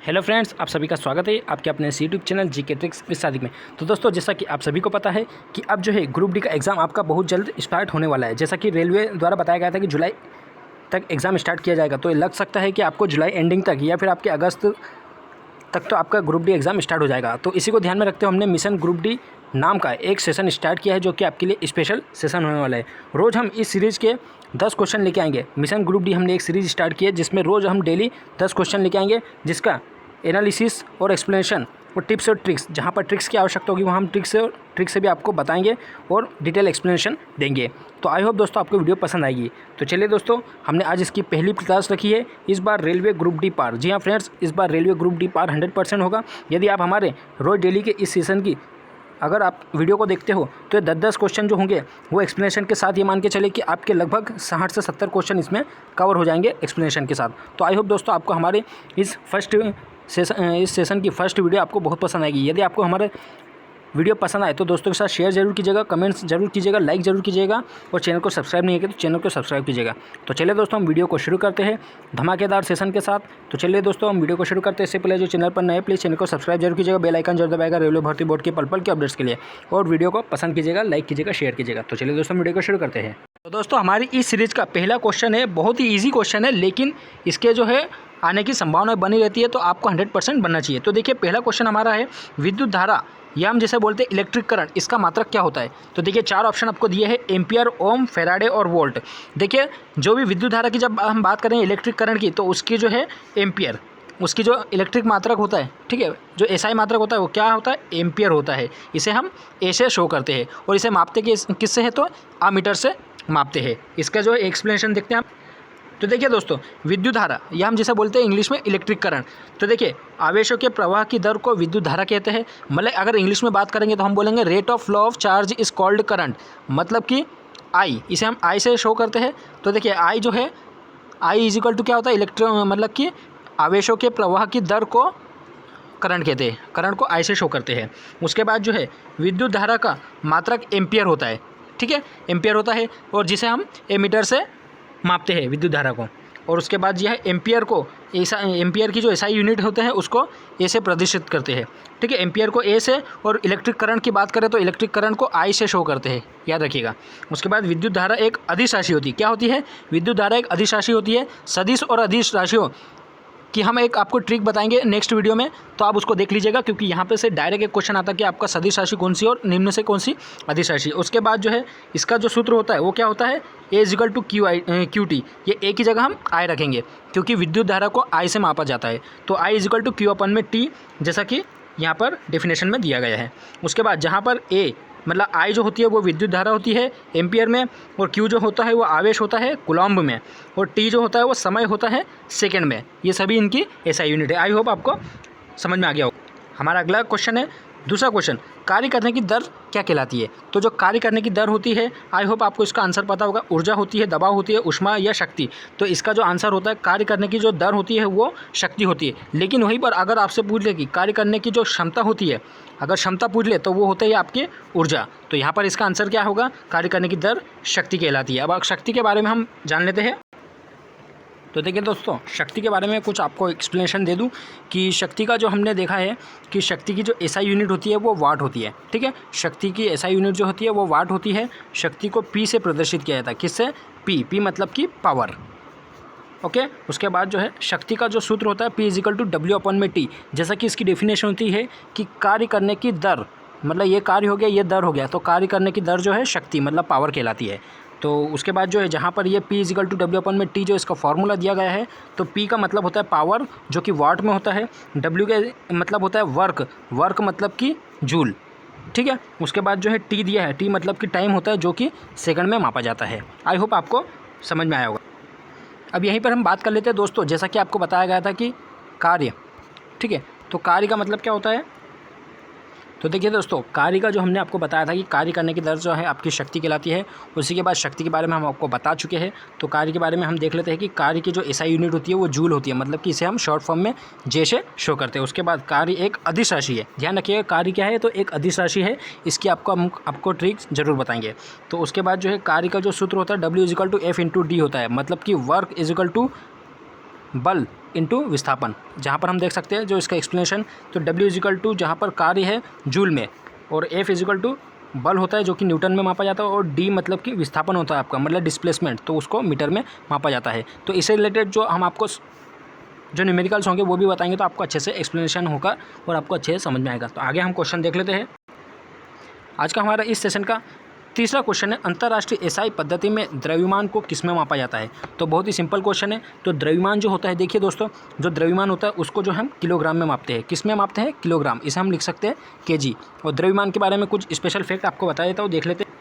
Hello friends, आप सभी का स्वागत है आपके अपने YouTube channel GK tricks with Sadiq में। तो दोस्तों, जैसा कि आप सभी को पता है कि अब जो है ग्रुप डी का एग्ज़ाम आपका बहुत जल्द स्टार्ट होने वाला है। जैसा कि रेलवे द्वारा बताया गया था कि जुलाई तक एग्ज़ाम स्टार्ट किया जाएगा, तो लग सकता है कि आपको जुलाई एंडिंग तक या फिर आपके अगस्त तक तो आपका ग्रुप डी एग्ज़ाम स्टार्ट हो जाएगा। तो इसी को ध्यान में रखते हुए हमने मिशन ग्रुप डी नाम का एक सेशन स्टार्ट किया है, जो कि आपके लिए स्पेशल सेशन होने वाला है। रोज़ हम इस सीरीज़ के 10 क्वेश्चन लेके आएंगे। मिशन ग्रुप डी हमने एक सीरीज़ स्टार्ट की है जिसमें रोज़ हम डेली 10 क्वेश्चन लेके आएंगे, जिसका एनालिसिस और एक्सप्लेनेशन और टिप्स और ट्रिक्स, जहाँ पर ट्रिक्स की आवश्यकता होगी वहाँ हम ट्रिक्स से भी आपको बताएंगे और डिटेल एक्सप्लेनेशन देंगे। तो आई होप दोस्तों आपको वीडियो पसंद आएगी। तो चलिए दोस्तों, हमने आज इसकी पहली क्लास रखी है, इस बार रेलवे ग्रुप डी पार। जी हाँ फ्रेंड्स, इस बार रेलवे ग्रुप डी पार 100% होगा। यदि आप हमारे रोज़ डेली के इस सेशन की अगर आप वीडियो को देखते हो तो ये 10-10 क्वेश्चन जो होंगे वो एक्सप्लेनेशन के साथ, ये मान के चले कि आपके लगभग 60 से 70 क्वेश्चन इसमें कवर हो जाएंगे एक्सप्लेनेशन के साथ। तो आई होप दोस्तों आपको हमारे इस सेशन की फर्स्ट वीडियो आपको बहुत पसंद आएगी। यदि आपको हमारे वीडियो पसंद आए तो दोस्तों के साथ शेयर जरूर कीजिएगा, कमेंट्स जरूर कीजिएगा, लाइक जरूर कीजिएगा और चैनल को सब्सक्राइब नहीं किया तो चैनल को सब्सक्राइब कीजिएगा। तो चलिए दोस्तों, हम वीडियो को शुरू करते हैं धमाकेदार सेशन के साथ। तो चलिए दोस्तों, हम वीडियो को शुरू करते हैं। इससे पहले जो चैनल पर नए, प्लीज़ चैनल को सब्सक्राइब जरूर कीजिएगा, बेल आइकन जरूर दबाएगा रेलवे भर्ती बोर्ड के पल के अपडेट्स के लिए, और वीडियो को पसंद कीजिएगा, लाइक कीजिएगा, शेयर कीजिएगा। तो चलिए दोस्तों, वीडियो को शुरू करते हैं। तो दोस्तों, हमारी इस सीरीज़ का पहला क्वेश्चन है, बहुत ही ईजी क्वेश्चन है, लेकिन इसके जो है आने की संभावना बनी रहती है, तो आपको 100% बनना चाहिए। तो देखिए, पहला क्वेश्चन हमारा है विद्युत धारा, या हम जैसे बोलते हैं इलेक्ट्रिक करंट, इसका मात्रक क्या होता है। तो देखिए, 4 ऑप्शन आपको दिए हैं, एम्पियर, ओम, फैराडे और वोल्ट। देखिए, जो भी विद्युत धारा की जब हम बात करें इलेक्ट्रिक करंट की, तो उसकी जो है एम्पियर, उसकी जो इलेक्ट्रिक मात्रक होता है, ठीक है, जो एसआई मात्रक होता है वो क्या होता है, एम्पियर होता है। इसे हम ए से शो करते हैं और इसे मापते किससे है, तो अमीटर से मापते हैं। इसका जो एक्सप्लेनेशन देखते हैं हम। तो देखिए दोस्तों, विद्युत धारा या हम जैसे बोलते हैं इंग्लिश में इलेक्ट्रिक करंट, तो देखिए आवेशों के प्रवाह की दर को विद्युत धारा कहते हैं। मतलब अगर इंग्लिश में बात करेंगे तो हम बोलेंगे rate of flow of charge is called current, मतलब कि आई, इसे हम आई से शो करते हैं। तो देखिए, आई जो है, आई इज इक्वल टू क्या होता है, मतलब कि आवेशों के प्रवाह की दर को करंट कहते हैं, करंट को आई से शो करते हैं। उसके बाद जो है विद्युत धारा का मात्रक एम्पियर होता है, ठीक है, एम्पियर होता है, और जिसे हम एमीटर से मापते हैं विद्युत धारा को। और उसके बाद यह एम्पियर को एम्पियर की जो एसआई यूनिट होते हैं उसको ए से प्रदर्शित करते हैं, ठीक है, एम्पियर को ए से। और इलेक्ट्रिक करंट की बात करें तो इलेक्ट्रिक करंट को आई से शो करते हैं, याद रखिएगा। उसके बाद विद्युत धारा एक अदिश राशि होती है। क्या होती है, विद्युत धारा एक अदिश राशि होती है। सदिश और अदिश राशियों कि हम एक आपको ट्रिक बताएंगे नेक्स्ट वीडियो में, तो आप उसको देख लीजिएगा, क्योंकि यहाँ पे से डायरेक्ट एक क्वेश्चन आता है कि आपका सदिश राशि कौन सी और निम्न से कौन सी अदिश राशि। उसके बाद जो है इसका जो सूत्र होता है वो क्या होता है, A is equal to Q T. ये ए की जगह हम आई रखेंगे, क्योंकि विद्युत धारा को आई से मापा जाता है। तो I is equal to Q अपन में टी, जैसा कि यहाँ पर डेफिनेशन में दिया गया है। उसके बाद जहाँ पर ए मतलब आई जो होती है वो विद्युत धारा होती है एम्पियर में, और क्यू जो होता है वो आवेश होता है कूलॉम्ब में, और टी जो होता है वो समय होता है सेकंड में। ये सभी इनकी एसआई यूनिट है। आई होप आपको समझ में आ गया हो। हमारा अगला क्वेश्चन है, दूसरा क्वेश्चन, कार्य करने की दर क्या कहलाती है। तो जो कार्य करने की दर होती है, आई होप आपको इसका आंसर पता होगा। ऊर्जा होती है, दबाव होती है, ऊष्मा या शक्ति। तो इसका जो आंसर होता है, कार्य करने की जो दर होती है वो शक्ति होती है। लेकिन वहीं पर अगर आपसे पूछ ले कि कार्य करने की जो क्षमता होती है, अगर क्षमता पूछ ले तो वो होता है आपकी ऊर्जा। तो यहाँ पर इसका आंसर क्या होगा, कार्य करने की दर शक्ति कहलाती है। अब शक्ति के बारे में हम जान लेते हैं। तो देखिए दोस्तों, शक्ति के बारे में कुछ आपको एक्सप्लेनेशन दे दूं कि शक्ति का जो हमने देखा है कि शक्ति की जो एसआई यूनिट होती है वो वाट होती है, ठीक है। शक्ति की एसआई यूनिट जो होती है वो वाट होती है। शक्ति को पी से प्रदर्शित किया जाता है, किससे, पी मतलब कि पावर, ओके। उसके बाद जो है शक्ति का जो सूत्र होता है P is equal to W upon में टी, जैसा कि इसकी डेफिनेशन होती है कि कार्य करने की दर, मतलब ये कार्य हो गया, ये दर हो गया, तो कार्य करने की दर जो है शक्ति मतलब पावर कहलाती है। तो उसके बाद जो है जहाँ पर ये P is equal to W upon में टी जो इसका फॉर्मूला दिया गया है, तो पी का मतलब होता है पावर जो कि वाट में होता है, डब्ल्यू का मतलब होता है वर्क मतलब कि जूल, ठीक है। उसके बाद जो है टी दिया है, टी मतलब कि टाइम होता है जो कि सेकंड में मापा जाता है। आई होप आपको समझ में आया होगा। अब यहीं पर हम बात कर लेते हैं दोस्तों, जैसा कि आपको बताया गया था कि कार्य, ठीक है, तो कार्य का मतलब क्या होता है। तो देखिए दोस्तों, कार्य का जो हमने आपको बताया था कि कार्य करने की दर जो है आपकी शक्ति कहलाती है। उसी के बाद शक्ति के बारे में हम आपको बता चुके हैं। तो कार्य के बारे में हम देख लेते हैं कि कार्य की जो एसआई यूनिट होती है वो जूल होती है, मतलब कि इसे हम शॉर्ट फॉर्म में जे से शो करते हैं। उसके बाद कार्य एक अदिश राशि है, ध्यान रखिएगा, कार्य क्या है, तो एक अदिश राशि है। इसकी आपको ट्रिक्स जरूर बताएंगे। तो उसके बाद जो है कार्य का जो सूत्र होता है W is equal to F into D होता है, मतलब कि वर्क इजिकल टू बल इंटू विस्थापन। जहाँ पर हम देख सकते हैं जो इसका एक्सप्लेनेशन, तो W इजिकल टू जहाँ पर कार्य है जूल में, और F इजिकल टू बल होता है जो कि न्यूटन में मापा जाता है, और D मतलब कि विस्थापन होता है आपका, मतलब डिस्प्लेसमेंट, तो उसको मीटर में मापा जाता है। तो इससे रिलेटेड जो हम आपको जो न्यूमेरिकल्स होंगे वो भी बताएंगे, तो आपको अच्छे से एक्सप्लेनेशन होगा और आपको अच्छे से समझ में आएगा। तो आगे हम क्वेश्चन देख लेते हैं। आज का हमारा इस सेशन का तीसरा क्वेश्चन है, अंतर्राष्ट्रीय एसआई पद्धति में द्रव्यमान को किस में मापा जाता है। तो बहुत ही सिंपल क्वेश्चन है। तो द्रव्यमान जो होता है, देखिए दोस्तों, जो द्रव्यमान होता है उसको जो हम किलोग्राम में मापते हैं। किस में मापते हैं? किलोग्राम। इसे हम लिख सकते हैं केजी। और द्रव्यमान के बारे में कुछ स्पेशल फैक्ट आपको बता देता हूँ, देख लेते हैं।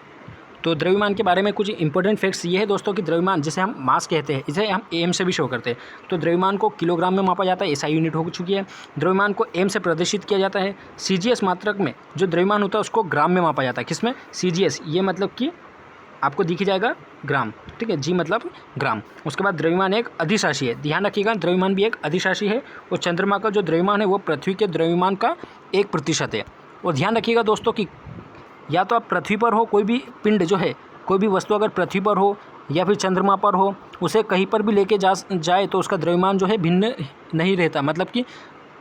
तो द्रव्यमान के बारे में कुछ इंपॉर्टेंट फैक्ट्स ये है दोस्तों कि द्रव्यमान जिसे हम मास कहते हैं, इसे हम एम से भी शो करते हैं। तो द्रव्यमान को किलोग्राम में मापा जाता है, एसआई यूनिट हो चुकी है। द्रव्यमान को एम से प्रदर्शित किया जाता है। सीजीएस मात्रक में जो द्रव्यमान होता है उसको ग्राम में मापा जाता है। किसमें? सीजीएस, ये मतलब कि आपको दिख जाएगा ग्राम, ठीक है, जी मतलब ग्राम। उसके बाद द्रव्यमान एक अदिश राशि है, ध्यान रखिएगा, द्रव्यमान भी एक अदिश राशि है। और चंद्रमा का जो द्रव्यमान है वो पृथ्वी के द्रव्यमान का 1% है। और ध्यान रखिएगा दोस्तों कि या तो आप पृथ्वी पर हो, कोई भी पिंड जो है, कोई भी वस्तु अगर पृथ्वी पर हो या फिर चंद्रमा पर हो, उसे कहीं पर भी लेके जाए तो उसका द्रव्यमान जो है भिन्न नहीं रहता। मतलब कि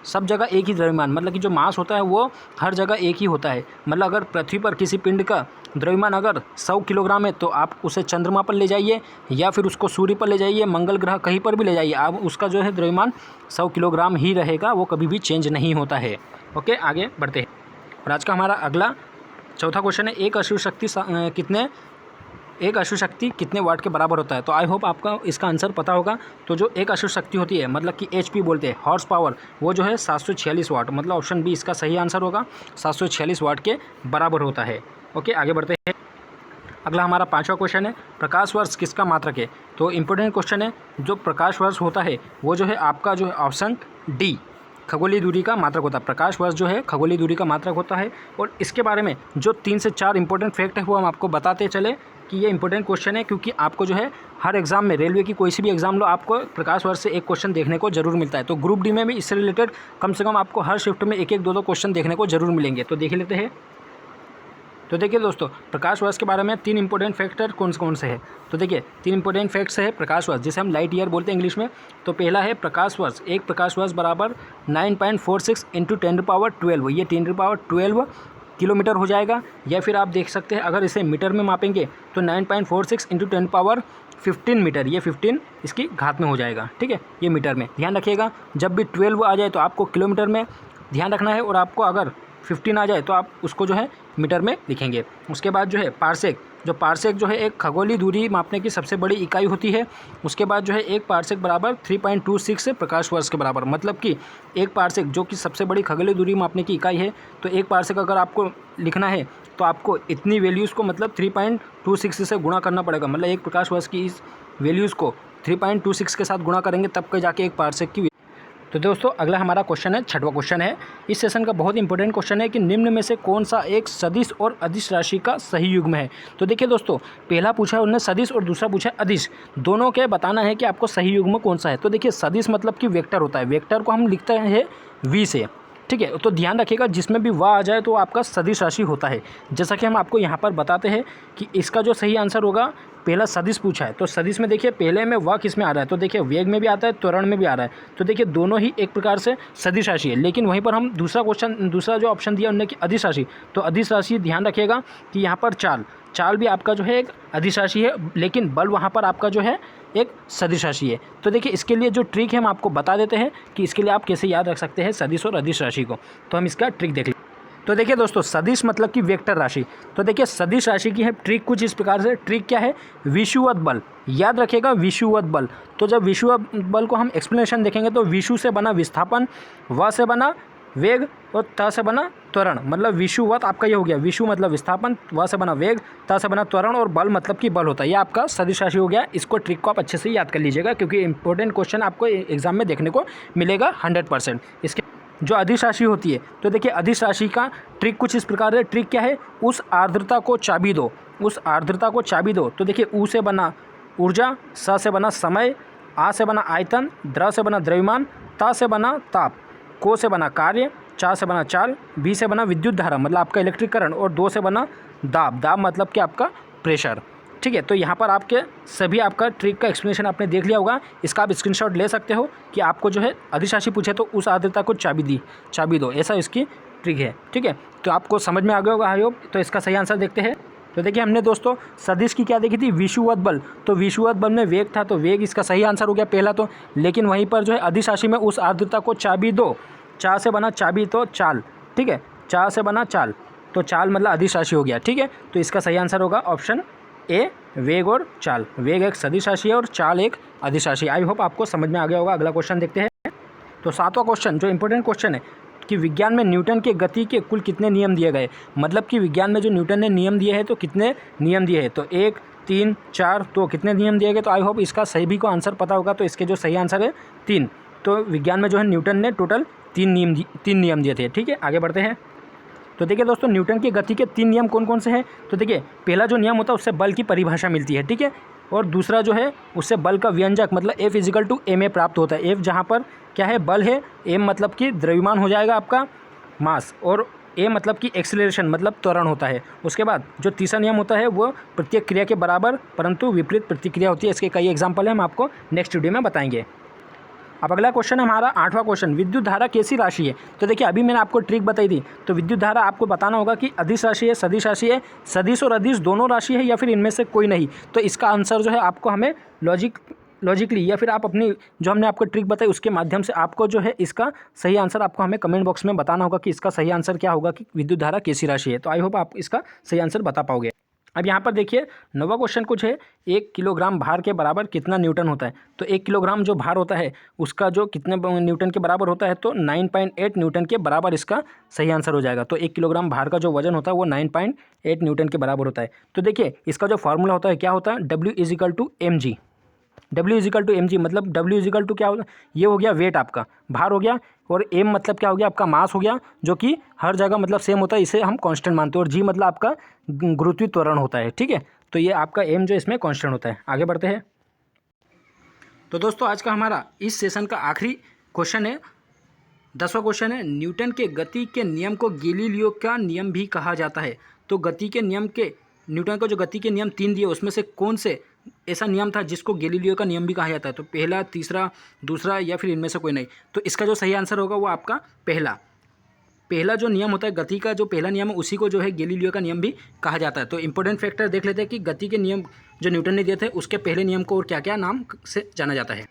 सब जगह एक ही द्रव्यमान, मतलब कि जो मास होता है वो हर जगह एक ही होता है। मतलब अगर पृथ्वी पर किसी पिंड का द्रव्यमान अगर 100 किलोग्राम है तो आप उसे चंद्रमा पर ले जाइए या फिर उसको सूर्य पर ले जाइए, मंगल ग्रह कहीं पर भी ले जाइए, आप उसका जो है द्रव्यमान 100 किलोग्राम ही रहेगा, वो कभी भी चेंज नहीं होता है। ओके, आगे बढ़ते हैं। और आज का हमारा अगला चौथा क्वेश्चन है, एक अश्व शक्ति कितने वाट के बराबर होता है। तो आई होप आपका इसका आंसर पता होगा। तो जो एक अश्व शक्ति होती है, मतलब कि HP बोलते हैं, हॉर्स पावर, वो जो है 746 वाट, मतलब ऑप्शन बी इसका सही आंसर होगा, 746 वाट के बराबर होता है। ओके, आगे बढ़ते हैं। अगला हमारा पांचवा क्वेश्चन है, प्रकाश वर्ष किसका मात्रक है। तो इंपॉर्टेंट क्वेश्चन है। जो प्रकाश वर्ष होता है वो जो है आपका जो है ऑप्शन डी, खगोलीय दूरी का मात्रक होता है। प्रकाश वर्ष जो है खगोलीय दूरी का मात्रक होता है। और इसके बारे में जो 3 से 4 इंपॉर्टेंट फैक्ट है वो हम आपको बताते चले कि ये इंपॉर्टेंट क्वेश्चन है, क्योंकि आपको जो है हर एग्जाम में, रेलवे की कोई सी भी एग्जाम लो, आपको प्रकाश वर्ष से एक क्वेश्चन देखने को जरूर मिलता है। तो ग्रुप डी में भी इससे रिलेटेड कम से कम आपको हर शिफ्ट में एक एक दो दो क्वेश्चन देखने को जरूर मिलेंगे। तो देख लेते हैं। तो देखिए दोस्तों, प्रकाश वर्ष के बारे में 3 इंपॉर्टेंट फैक्टर कौन से हैं। तो देखिए 3 इंपॉर्टेंट फैक्ट्स है प्रकाश वर्ष, जिसे हम लाइट ईयर बोलते हैं इंग्लिश में। तो पहला है प्रकाश वर्ष, एक प्रकाश वर्ष बराबर 9.46 इंटू 10⁻12, ये 10⁻12 किलोमीटर हो जाएगा। या फिर आप देख सकते हैं अगर इसे मीटर में मापेंगे तो 9.46 इंटू 10⁻15 मीटर, ये 15 इसकी घात में हो जाएगा, ठीक है, ये मीटर में। ध्यान रखिएगा जब भी 12 आ जाए तो आपको किलोमीटर में ध्यान रखना है, और आपको अगर 15 आ जाए तो आप उसको जो है मीटर में लिखेंगे। उसके बाद जो है पार्सेक, जो पार्सेक जो है एक खगोलीय दूरी मापने की सबसे बड़ी इकाई होती है। उसके बाद जो है एक पार्सेक बराबर 3.26 प्रकाश वर्ष के बराबर, मतलब कि एक पार्सेक जो कि सबसे बड़ी खगोलीय दूरी मापने की इकाई है, तो एक पार्सेक अगर आपको लिखना है तो आपको इतनी वैल्यूज़ को मतलब 3.26 से गुणा करना पड़ेगा। मतलब एक प्रकाश वर्ष की इस वैल्यूज़ को 3.26 के साथ गुणा करेंगे तब कहीं जाके एक पार्सेक की। तो दोस्तों अगला हमारा क्वेश्चन है, छठवां क्वेश्चन है इस सेशन का, बहुत इंपॉर्टेंट क्वेश्चन है कि निम्न में से कौन सा एक सदिश और अदिश राशि का सही युग्म है। तो देखिए दोस्तों, पहला पूछा है उन्होंने सदिश और दूसरा पूछा है अदिश, दोनों के बताना है कि आपको सही युग्म कौन सा है। तो देखिए सदिश मतलब कि वेक्टर होता है, वेक्टर को हम लिखते हैं V से, ठीक है। तो ध्यान रखिएगा जिसमें भी वाह आ जाए तो आपका सदिश राशि होता है। जैसा कि हम आपको यहाँ पर बताते हैं कि इसका जो सही आंसर होगा, पहला सदिश पूछा है तो सदिश में देखिए पहले में वाह किस में आ रहा है, तो देखिए वेग में भी आता है, त्वरण में भी आ रहा है। तो देखिए दोनों ही एक प्रकार से सदिश राशि है। लेकिन वहीं पर हम दूसरा जो ऑप्शन दिया उन्होंने कि अदिश राशि, तो अदिश राशि ध्यान रखिएगा कि यहाँ पर चाल भी आपका जो है एक अदिश राशि है, लेकिन बल वहाँ पर आपका जो है एक सदिश राशि है। तो देखिए इसके लिए जो ट्रिक है हम आपको बता देते हैं कि इसके लिए आप कैसे याद रख सकते हैं सदिश और अदिश राशि को। तो हम इसका ट्रिक देख लें। तो देखिए दोस्तों, सदिश मतलब कि वेक्टर राशि। तो देखिए सदिश राशि की है ट्रिक कुछ इस प्रकार से। ट्रिक क्या है? विषुवत बल, याद रखिएगा विषुवत बल। तो जब विषुवत बल को हम एक्सप्लेनेशन देखेंगे तो विषु से बना विस्थापन, व से बना वेग और त से बना त्वरण, मतलब विषुवत आपका ये हो गया। विषु मतलब विस्थापन, व से बना वेग, त से बना त्वरण और बल मतलब कि बल होता है। ये आपका सदिश राशि हो गया। इसको ट्रिक को आप अच्छे से याद कर लीजिएगा क्योंकि इंपॉर्टेंट क्वेश्चन आपको एग्जाम में देखने को मिलेगा 100%। इसके जो अदिश राशि होती है, तो देखिए अदिश राशि का ट्रिक कुछ इस प्रकार है। ट्रिक क्या है? उस आर्द्रता को चाबी दो, उस आर्द्रता को चाबी दो। तो देखिए ऊ से बना ऊर्जा, स से बना समय, आ से बना आयतन, द्र से बना द्रव्यमान, ता से बना ताप, को से बना कार्य, चा से बना चाल, बी से बना विद्युत धारा मतलब आपका इलेक्ट्रिक करंट, और दो से बना दाब, दाब मतलब कि आपका प्रेशर। ठीक है। तो यहाँ पर आपके सभी आपका ट्रिक का एक्सप्लेनेशन आपने देख लिया होगा। इसका आप स्क्रीनशॉट ले सकते हो कि आपको जो है अदिश राशि पूछे तो उस आर्द्रता को चाबी दो, ऐसा इसकी ट्रिक है। ठीक है, तो आपको समझ में आ गया होगा आई होप। तो इसका सही आंसर देखते हैं। तो देखिए हमने दोस्तों सदिश की क्या देखी थी, विषुवत बल। तो विषुवत बल में वेग था, तो वेग इसका सही आंसर हो गया पहला। तो लेकिन वहीं पर जो है अदिश राशि में उस आर्द्रता को चाबी दो, चा से बना चाबी तो चाल। ठीक है, चा से बना चाल, तो चाल मतलब अदिश राशि हो गया। ठीक है, तो इसका सही आंसर होगा ऑप्शन ए, वेग और चाल। वेग एक सदिश राशि है और चाल एक अदिश राशि। आई होप आपको समझ में आ गया होगा। अगला क्वेश्चन देखते हैं। तो 7वां क्वेश्चन जो इंपॉर्टेंट क्वेश्चन है कि विज्ञान में न्यूटन के गति के कुल कितने नियम दिए गए। मतलब कि विज्ञान में जो न्यूटन ने नियम दिए हैं तो कितने नियम दिए हैं, तो 1, 3, 4, तो कितने नियम दिए गए। तो आई होप इसका सभी को आंसर पता होगा। तो इसके जो सही आंसर है 3। तो विज्ञान में जो है न्यूटन ने टोटल 3 नियम दिए थे। ठीक है, आगे बढ़ते हैं। तो देखिए दोस्तों न्यूटन की गति के 3 नियम कौन कौन से हैं। तो देखिए पहला जो नियम होता है उससे बल की परिभाषा मिलती है। ठीक है, और दूसरा जो है उससे बल का व्यंजक मतलब F = ma प्राप्त होता है। F जहाँ पर क्या है, बल है, m मतलब कि द्रव्यमान हो जाएगा आपका मास, और a मतलब कि एक्सीलरेशन मतलब त्वरण होता है। उसके बाद जो तीसरा नियम होता है वो प्रत्येक क्रिया के बराबर परंतु विपरीत प्रतिक्रिया होती है। इसके कई एग्जाम्पल हैं, हम आपको नेक्स्ट वीडियो में बताएंगे। अब अगला क्वेश्चन है हमारा 8वां क्वेश्चन, विद्युत धारा कैसी राशि है। तो देखिए अभी मैंने आपको ट्रिक बताई थी। तो विद्युत धारा आपको बताना होगा कि अदिश राशि है, सदिश राशि है, सदिश और अदिश दोनों राशि है या फिर इनमें से कोई नहीं। तो इसका आंसर जो है आपको हमें लॉजिकली या फिर आप अपनी जो हमने आपको ट्रिक बताई उसके माध्यम से आपको जो है इसका सही आंसर आपको हमें कमेंट बॉक्स में बताना होगा कि इसका सही आंसर क्या होगा कि विद्युत धारा कैसी राशि है। तो आई होप आप इसका सही आंसर बता पाओगे। अब यहाँ पर देखिए 9वां क्वेश्चन कुछ है, 1 किलोग्राम भार के बराबर कितना न्यूटन होता है। तो 1 किलोग्राम जो भार होता है उसका जो कितने न्यूटन के बराबर होता है, तो 9.8 न्यूटन के बराबर इसका सही आंसर हो जाएगा। तो 1 किलोग्राम भार का जो वजन होता है वो 9.8 न्यूटन के बराबर होता है। तो देखिए इसका जो फॉर्मूला होता है क्या होता है, W = mg। W = mg मतलब W = क्या होगा, ये हो गया वेट आपका, भार हो गया, और m मतलब क्या हो गया आपका मास हो गया, जो कि हर जगह मतलब सेम होता है, इसे हम कांस्टेंट मानते हैं। और g मतलब आपका गुरुत्वीय त्वरण होता है। ठीक है, तो ये आपका m जो इसमें कांस्टेंट होता है। आगे बढ़ते हैं। तो दोस्तों आज का हमारा इस सेशन का आखिरी क्वेश्चन है, 10वां क्वेश्चन है, न्यूटन के गति के नियम को गैलीलियो का नियम भी कहा जाता है। तो गति के नियम के न्यूटन को जो गति के नियम 3 दिए उसमें से कौन से ऐसा नियम था जिसको गैलीलियो का नियम भी कहा जाता है। तो पहला, तीसरा, दूसरा या फिर इनमें से कोई नहीं। तो इसका जो सही आंसर होगा वो आपका पहला जो नियम होता है गति का, जो पहला नियम है उसी को जो है गैलीलियो का नियम भी कहा जाता है। तो इंपॉर्टेंट फैक्टर देख लेते हैं कि गति के नियम जो न्यूटन ने दिए थे उसके पहले नियम को और क्या क्या नाम से जाना जाता है।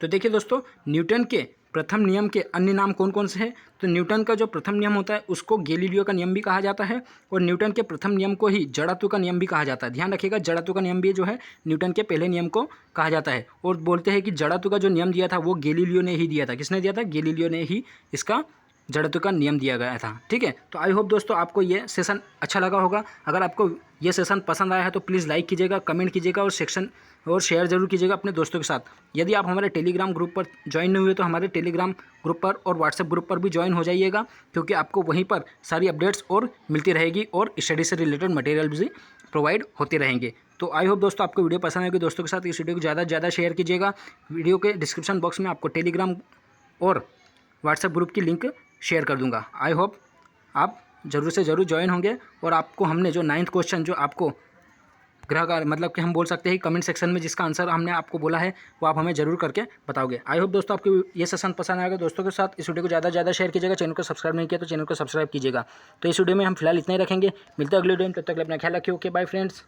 तो देखिए दोस्तों न्यूटन के प्रथम नियम के अन्य नाम कौन कौन से हैं। तो न्यूटन का जो प्रथम नियम होता है उसको गैलीलियो का नियम भी कहा जाता है, और न्यूटन के प्रथम नियम को ही जड़त्व का नियम भी कहा जाता है। ध्यान रखिएगा, जड़त्व का नियम भी जो है न्यूटन के पहले नियम को कहा जाता है। और बोलते हैं कि जड़त्व का जो नियम दिया था वो गैलीलियो ने ही दिया था। किसने दिया था, गैलीलियो ने ही इसका जड़त्व का नियम दिया गया था। ठीक है, तो आई होप दोस्तों आपको ये सेशन अच्छा लगा होगा। अगर आपको ये सेशन पसंद आया है तो प्लीज़ लाइक कीजिएगा, कमेंट कीजिएगा और शेयर जरूर कीजिएगा अपने दोस्तों के साथ। यदि आप हमारे टेलीग्राम ग्रुप पर ज्वाइन नहीं हुए तो हमारे टेलीग्राम ग्रुप पर और व्हाट्सएप ग्रुप पर भी ज्वाइन हो जाइएगा, क्योंकि आपको वहीं पर सारी अपडेट्स और मिलती रहेगी और स्टडी से रिलेटेड मटेरियल भी प्रोवाइड होते रहेंगे। तो आई होप दोस्तों आपको वीडियो पसंद आएगी। दोस्तों के साथ इस वीडियो को ज़्यादा से ज़्यादा शेयर कीजिएगा। वीडियो के डिस्क्रिप्शन बॉक्स में आपको टेलीग्राम और व्हाट्सएप ग्रुप की लिंक शेयर कर दूंगा। आई होप आप ज़रूर से ज़रूर ज्वाइन होंगे, और आपको हमने जो 9th क्वेश्चन जो आपको ग्रह का मतलब कि हम बोल सकते हैं कमेंट सेक्शन में जिसका आंसर हमने आपको बोला है वो आप हमें ज़रूर करके बताओगे। आई होप दोस्तों आपको ये सेशन पसंद आएगा। दोस्तों के साथ इस वीडियो को ज़्यादा से ज़्यादा शेयर कीजिएगा। चैनल को सब्सक्राइब नहीं किया तो चैनल को सब्सक्राइब कीजिएगा। तो इस वीडियो में हम फिलहाल इतना ही रखेंगे। मिलते हैं अगले वीडियो में, तब तक अपना ख्याल रखिए। Okay bye friends.